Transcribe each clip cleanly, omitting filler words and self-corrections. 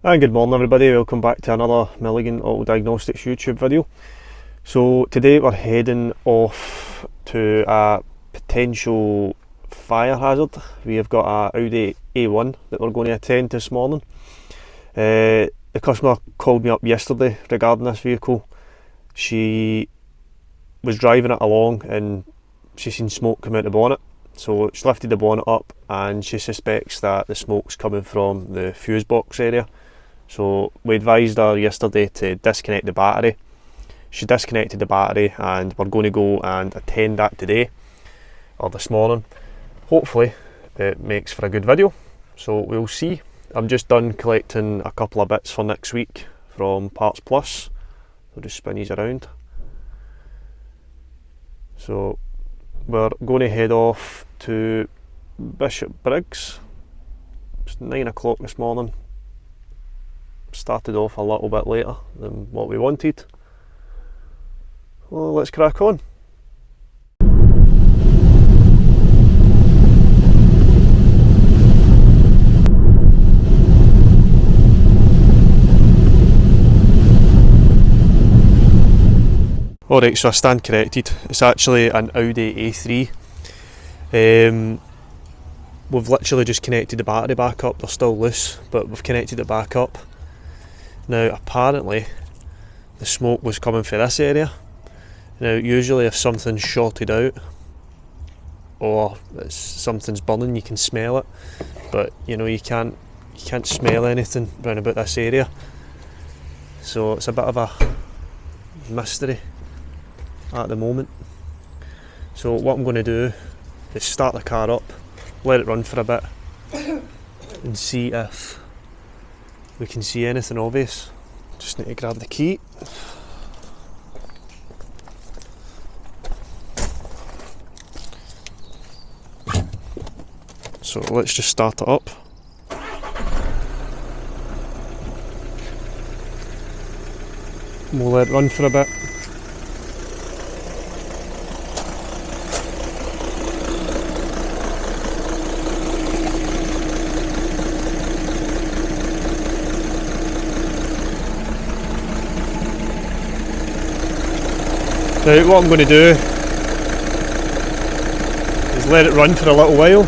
And good morning everybody, welcome back to another Milligan Auto Diagnostics YouTube video. So today we're heading off to a potential fire hazard. We have got a Audi A1 that we're going to attend this morning. The customer called me up yesterday regarding this vehicle. She was driving it along and she seen smoke come out the bonnet. So she lifted the bonnet up and she suspects that the smoke's coming from the fuse box area. So we advised her yesterday to disconnect the battery. She disconnected the battery and we're going to go and attend that today or this morning. Hopefully it makes for a good video, so we'll see. I'm just done collecting a couple of bits for next week from Parts Plus. I'll just spin these around. So we're going to head off to Bishop Briggs. It's 9 o'clock this morning. Started off a little bit later than what we wanted. Well, let's crack on. Alright, so I stand corrected. It's actually an Audi A3. We've literally just connected the battery back up. They're still loose, but we've connected it back up. Now apparently the smoke was coming from this area. Now usually if something's shorted out or something's burning, you can smell it, but you know you can't smell anything round about this area. So it's a bit of a mystery at the moment. So what I'm going to do is start the car up, let it run for a bit and see if we can see anything obvious. Just need to grab the key. So let's just start it up. We'll let it run for a bit. Now what I'm going to do is let it run for a little while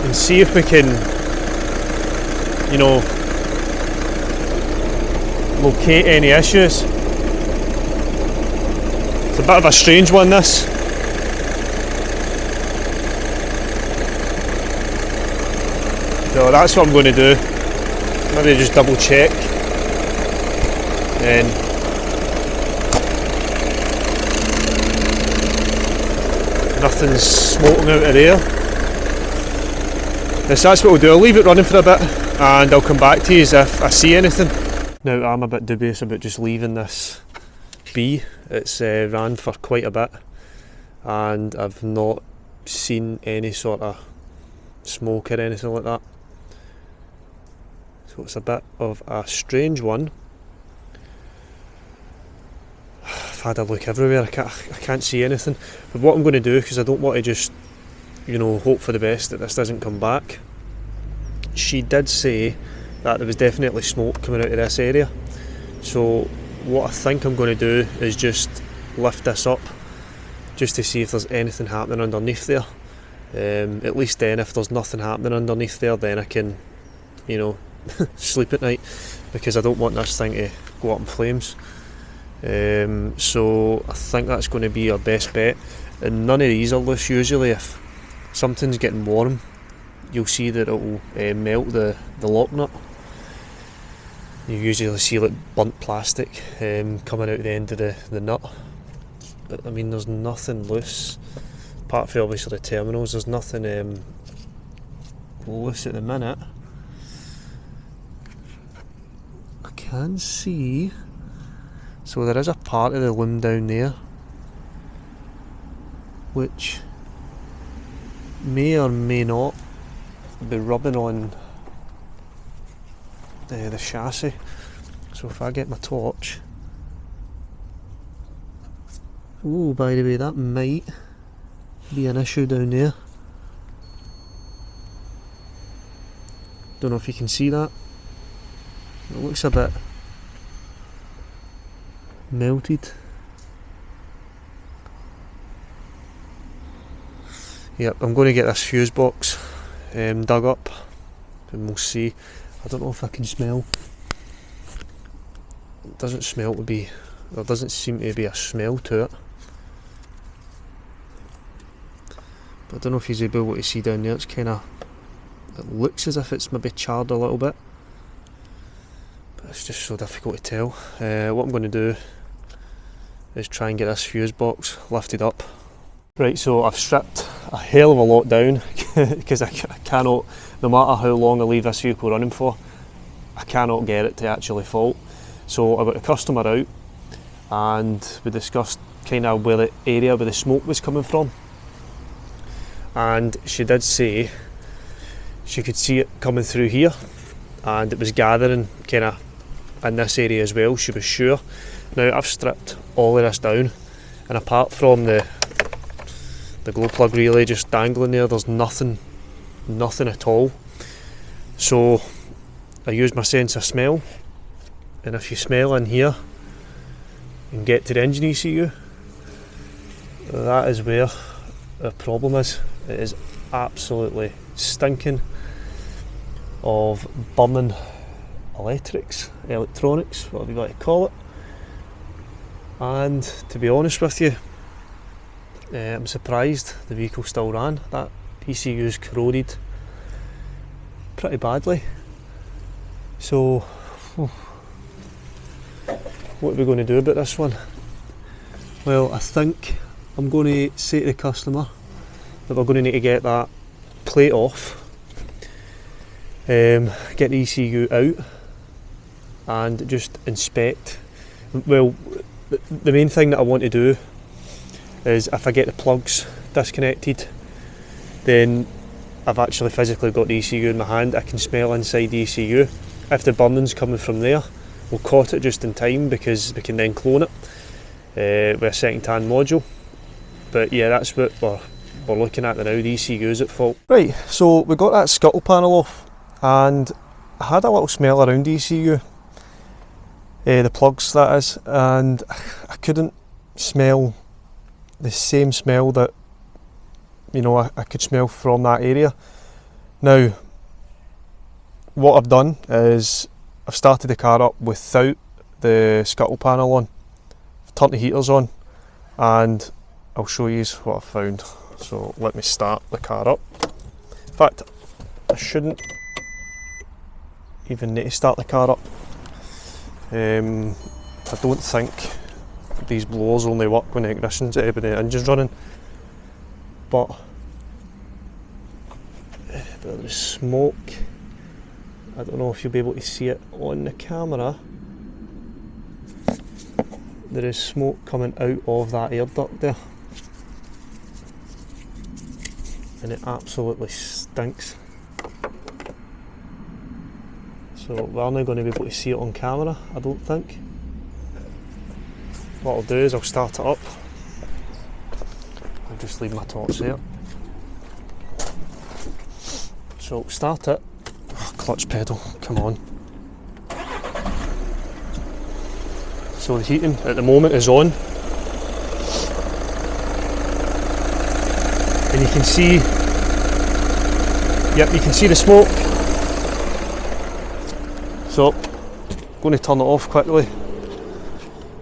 and see if we can, you know, locate any issues. It's a bit of a strange one, this. So that's what I'm going to do. Maybe just double check and nothing's smoking out of there. Yes, that's what we'll do. I'll leave it running for a bit and I'll come back to you if I see anything. Now I'm a bit dubious about just leaving this be. It's ran for quite a bit and I've not seen any sort of smoke or anything like that. So it's a bit of a strange one. I've had a look everywhere, I can't see anything. But what I'm going to do, because I don't want to just, you know, hope for the best that this doesn't come back. She did say that there was definitely smoke coming out of this area. So what I think I'm going to do is just lift this up, just to see if there's anything happening underneath there. At least then, if there's nothing happening underneath there, then I can, you know, sleep at night, because I don't want this thing to go up in flames. So I think that's going to be our best bet. And none of these are loose. Usually if something's getting warm, you'll see that it will melt the lock nut. You usually see like burnt plastic coming out the end of the nut. But I mean, there's nothing loose, apart from obviously the terminals. There's nothing loose at the minute. I can see, so there is a part of the loom down there which may or may not be rubbing on the chassis. So if I get my torch, oh, by the way, that might be an issue down there. Don't know if you can see that. It looks a bit melted. Yep, I'm going to get this fuse box dug up and we'll see. I don't know if I can smell. It doesn't smell to be, there doesn't seem to be a smell to it. But I don't know if you're able to see down there, it's kind of, it looks as if it's maybe charred a little bit. But it's just so difficult to tell. What I'm going to do is try and get this fuse box lifted up. Right, so I've stripped a hell of a lot down because I cannot, no matter how long I leave this vehicle running for, I cannot get it to actually fault. So I got the customer out and we discussed kind of where the area where the smoke was coming from, and she did say she could see it coming through here and it was gathering kind of in this area as well, she was sure. Now I've stripped all of this down, and apart from the glow plug relay just dangling there, there's nothing at all. So I used my sense of smell, and if you smell in here and get to the engine ECU, that is where the problem is. It is absolutely stinking of burning electronics, whatever you like to call it. And to be honest with you, I'm surprised the vehicle still ran. That ECU's corroded pretty badly. So what are we going to do about this one? Well, I think I'm going to say to the customer that we're going to need to get that plate off, get the ECU out and just inspect. Well, the main thing that I want to do is if I get the plugs disconnected, then I've actually physically got the ECU in my hand. I can smell inside the ECU. If the burning's coming from there, we'll cut it just in time because we can then clone it with a second hand module. But yeah, that's what we're looking at now. The ECU's at fault. Right, so we got that scuttle panel off and I had a little smell around the ECU, the plugs that is, and I couldn't smell the same smell that, you know, I could smell from that area. Now what I've done is I've started the car up without the scuttle panel on, I've turned the heaters on, and I'll show you what I've found. So let me start the car up. In fact, I shouldn't even need to start the car up. I don't think these blowers only work when the the engine's running, but there's smoke. I don't know if you'll be able to see it on the camera. There is smoke coming out of that air duct there, and it absolutely stinks. So we're not going to be able to see it on camera, I don't think. What I'll do is I'll start it up. I'll just leave my torch there. So start it. Oh, clutch pedal, come on. So the heating at the moment is on. And you can see, yep, you can see the smoke. So I'm going to turn it off quickly.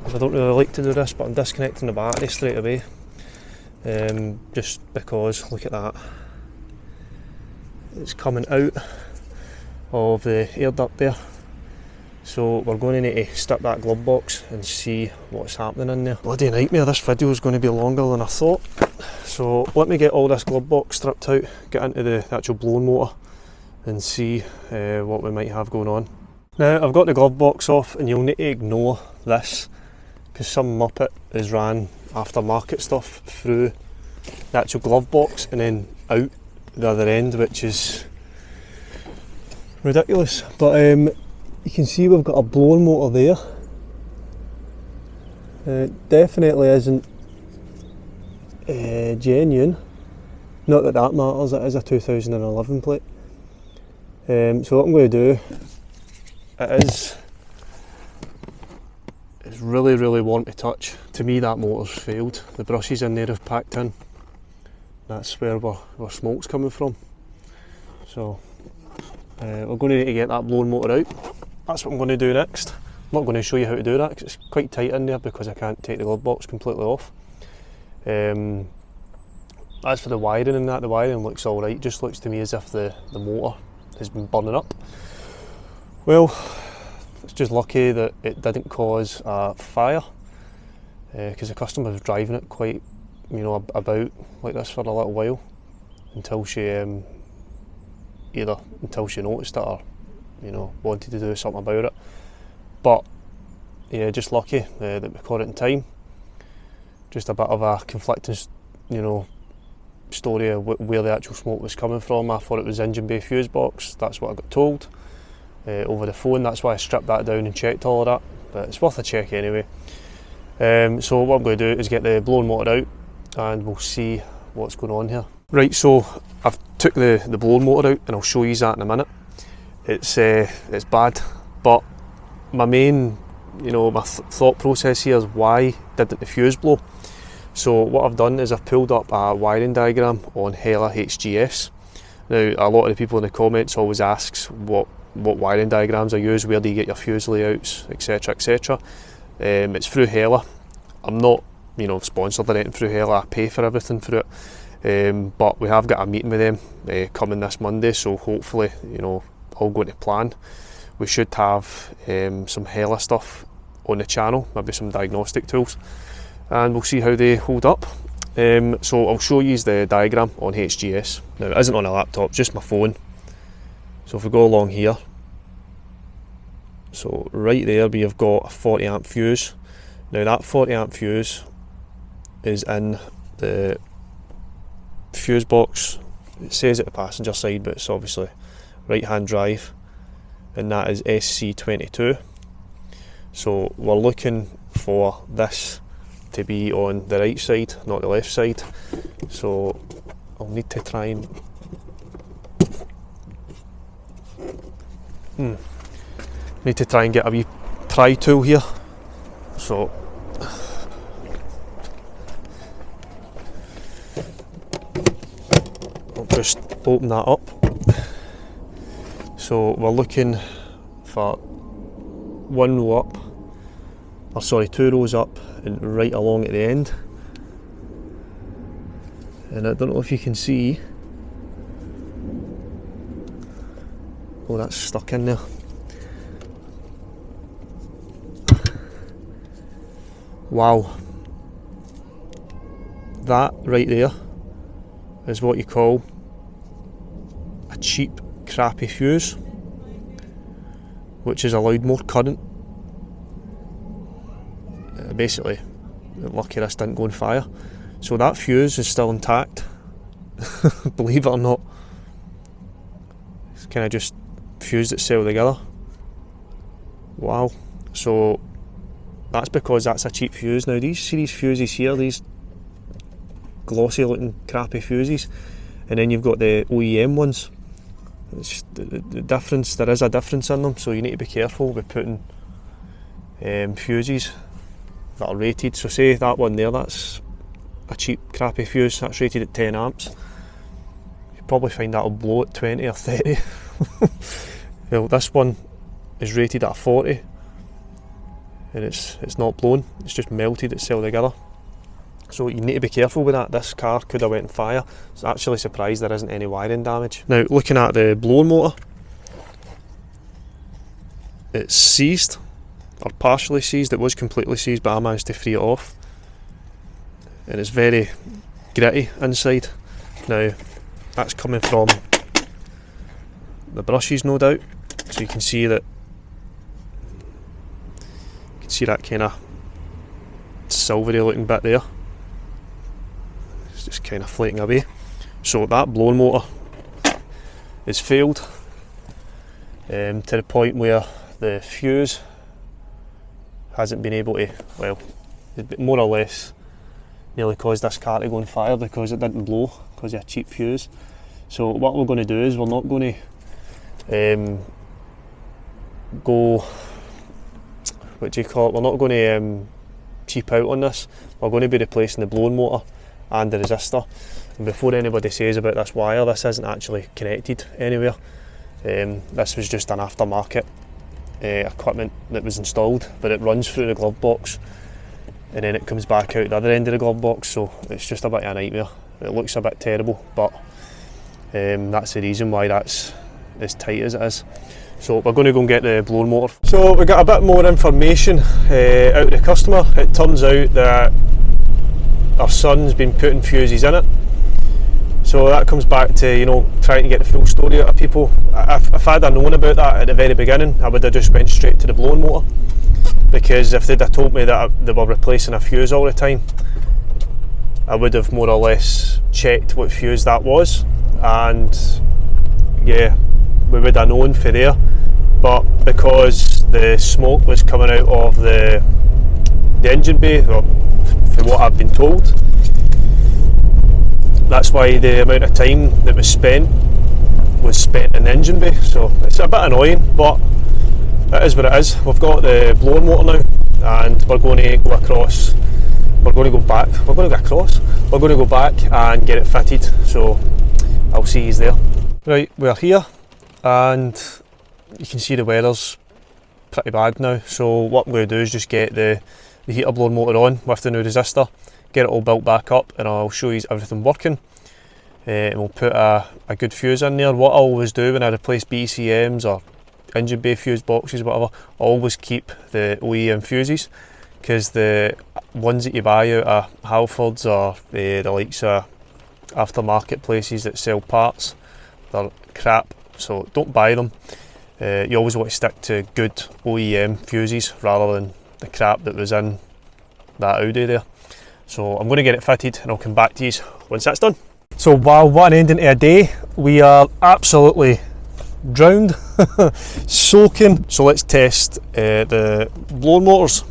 I don't really like to do this, but I'm disconnecting the battery straight away, just because, look at that, it's coming out of the air duct there. So we're going to need to stick that glove box and see what's happening in there. Bloody nightmare, this video is going to be longer than I thought. So let me get all this glove box stripped out, get into the actual blown motor and see what we might have going on. Now I've got the glove box off, and you'll need to ignore this because some muppet has ran aftermarket stuff through the actual glove box and then out the other end, which is ridiculous. But you can see we've got a blown motor there. It definitely isn't genuine. Not that that matters, it is a 2011 plate. So what I'm going to do, it's really warm to touch. To me that motor's failed. The brushes in there have packed in. That's where smoke's coming from. So we're going to need to get that blown motor out. That's what I'm going to do next. I'm not going to show you how to do that because it's quite tight in there because I can't take the glove box completely off. As for the wiring and that, the wiring looks alright. Just looks to me as if the motor has been burning up. Well, it's just lucky that it didn't cause a fire because the customer was driving it quite, about like this for a little while until she until she noticed it or wanted to do something about it. But yeah, just lucky that we caught it in time. Just a bit of a conflicting story of where the actual smoke was coming from. I thought it was engine bay fuse box, that's what I got told over the phone. That's why I stripped that down and checked all of that, but it's worth a check anyway. So what I'm going to do is get the blown motor out and we'll see what's going on here. Right, so I've took the blown motor out and I'll show you that in a minute. It's bad, but my main my thought process here is why didn't the fuse blow? So what I've done is I've pulled up a wiring diagram on Hella HGS. Now a lot of the people in the comments always asks what wiring diagrams I use, where do you get your fuse layouts, etc, etc. It's through Hella. I'm not sponsored or anything through Hella, I pay for everything through it. But we have got a meeting with them coming this Monday, so hopefully all going to plan. We should have some Hella stuff on the channel, maybe some diagnostic tools, and we'll see how they hold up. So I'll show you the diagram on HGS. Now it isn't on a laptop, just my phone. So if we go along here, so right there we have got a 40 amp fuse. Now that 40 amp fuse is in the fuse box. It says at the passenger side, but it's obviously right hand drive, and that is SC22. So we're looking for this to be on the right side, not the left side. So I'll need to try and get a wee pry tool here. So I'll just open that up. So we're looking for one row up, or sorry, 2 rows up and right along at the end. And I don't know if you can see, oh, that's stuck in there. Wow, that right there is what you call a cheap, crappy fuse, which has allowed more current. Basically, lucky this didn't go on fire. So that fuse is still intact, believe it or not. It's kind of just fused itself together. Wow. So that's because that's a cheap fuse. Now these fuses here, these glossy looking crappy fuses, and then you've got the OEM ones. It's the difference, there is a difference in them, so you need to be careful with putting fuses that are rated. So say that one there, that's a cheap crappy fuse, that's rated at 10 amps. You'll probably find that'll blow at 20 or 30. Well, this one is rated at 40 and it's not blown, it's just melted itself together. So you need to be careful with that. This car could have went on fire. So actually surprised there isn't any wiring damage. Now looking at the blower motor, it's seized, or partially seized. It was completely seized, but I managed to free it off. And it's very gritty inside. Now that's coming from the brushes, no doubt. So you can see that, that kind of silvery looking bit there. It's just kind of flaking away. So that blown motor is failed to the point where the fuse hasn't been able to, well, more or less nearly caused this car to go on fire because it didn't blow because of a cheap fuse. So what we're going to do is we're not going to go, what do you call it, we're not going to cheap out on this. We're going to be replacing the blown motor and the resistor. And before anybody says about this wire, this isn't actually connected anywhere. This was just an aftermarket equipment that was installed, but it runs through the glove box and then it comes back out the other end of the glove box, so it's just a bit of a nightmare. It looks a bit terrible, but that's the reason why that's as tight as it is. So we're going to go and get the blown motor. So we got a bit more information out of the customer. It turns out that our son's been putting fuses in it. So that comes back to, you know, trying to get the full story out of people. If I'd have known about that at the very beginning, I would have just went straight to the blown motor. Because if they'd have told me that they were replacing a fuse all the time, I would have more or less checked what fuse that was, and yeah, we would have known for there. But because the smoke was coming out of the engine bay, or from what I've been told, that's why the amount of time that was spent in the engine bay. So it's a bit annoying, but it is what it is. We've got the blown motor now, and we're going to go across. We're going to go back. We're going to go across. We're going to go back and get it fitted. So I'll see you there. Right, we're here, and you can see the weather's pretty bad now. So what I'm going to do is just get the heater blown motor on with the new resistor, get it all built back up, and I'll show you everything working. And we'll put a good fuse in there. What I always do when I replace BCMs or engine bay fuse boxes, whatever, I always keep the OEM fuses, because the ones that you buy out of Halfords or the likes of aftermarket places that sell parts, they're crap, so don't buy them. You always want to stick to good OEM fuses rather than the crap that was in that Audi there. So I'm going to get it fitted and I'll come back to you once that's done. So wow, what an ending to a day. We are absolutely drowned, soaking. So let's test the blown motors.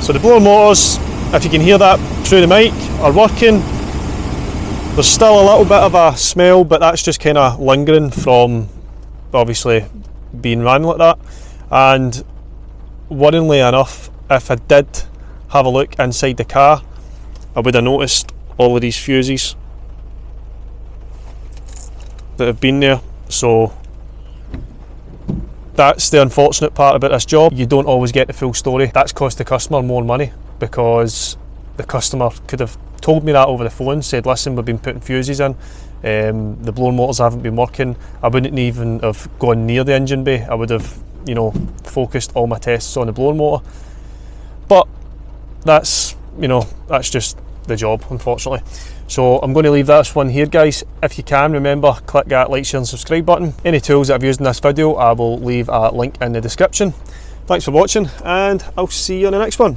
So the blown motors, if you can hear that through the mic, are working. There's still a little bit of a smell, but that's just kind of lingering from obviously being run like that. And worryingly enough, if I did have a look inside the car, I would have noticed all of these fuses that have been there. So that's the unfortunate part about this job. You don't always get the full story. That's cost the customer more money, because the customer could have told me that over the phone, said listen, we've been putting fuses in, the blown motors haven't been working. I wouldn't even have gone near the engine bay. I would have, you know, focused all my tests on the blown motor. But that's, you know, that's just the job, unfortunately. So I'm going to leave this one here, guys. If you can, remember, click that like, share and subscribe button. Any tools that I've used in this video, I will leave a link in the description. Thanks for watching, and I'll see you on the next one.